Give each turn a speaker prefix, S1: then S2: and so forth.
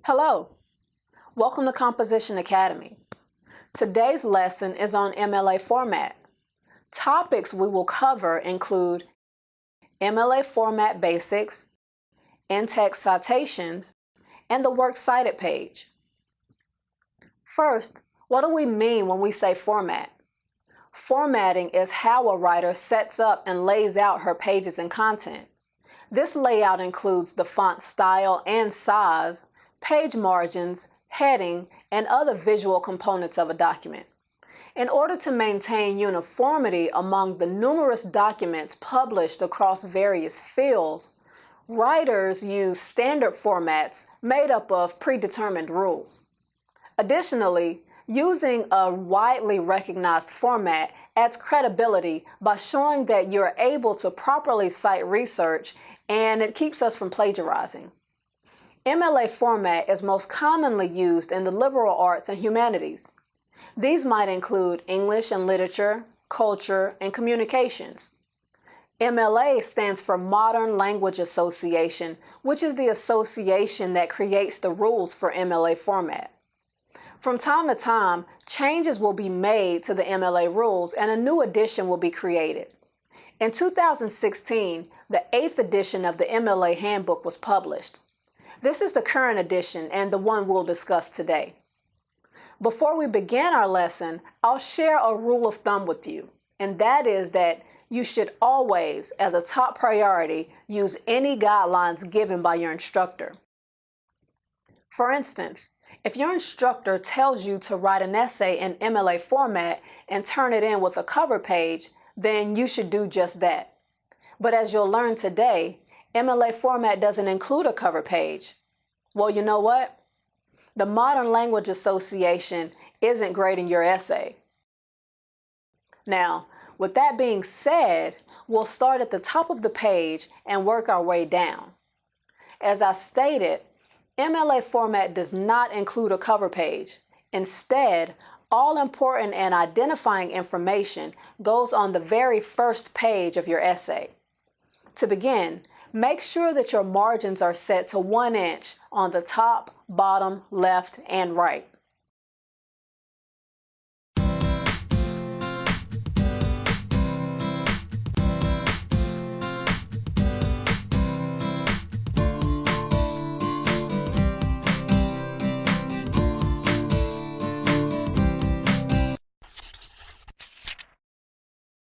S1: Hello, welcome to Composition Academy. Today's lesson is on MLA format. Topics we will cover include MLA format basics, in-text citations, and the works cited page. First, what do we mean when we say format? Formatting is how a writer sets up and lays out her pages and content. This layout includes the font style and size, page margins, heading, and other visual components of a document. In order to maintain uniformity among the numerous documents published across various fields, writers use standard formats made up of predetermined rules. Additionally, using a widely recognized format adds credibility by showing that you're able to properly cite research, and it keeps us from plagiarizing. MLA format is most commonly used in the liberal arts and humanities. These might include English and literature, culture, and communications. MLA stands for Modern Language Association, which is the association that creates the rules for MLA format. From time to time, changes will be made to the MLA rules and a new edition will be created. In 2016, the 8th edition of the MLA handbook was published. This is the current edition and the one we'll discuss today. Before we begin our lesson, I'll share a rule of thumb with you, and that is that you should always, as a top priority, use any guidelines given by your instructor. For instance, if your instructor tells you to write an essay in MLA format and turn it in with a cover page, then you should do just that. But as you'll learn today, MLA format doesn't include a cover page. Well, you know what? The Modern Language Association isn't grading your essay. Now, with that being said, we'll start at the top of the page and work our way down. As I stated, MLA format does not include a cover page. Instead, all important and identifying information goes on the very first page of your essay. To begin, make sure that your margins are set to 1 inch on the top, bottom, left, and right.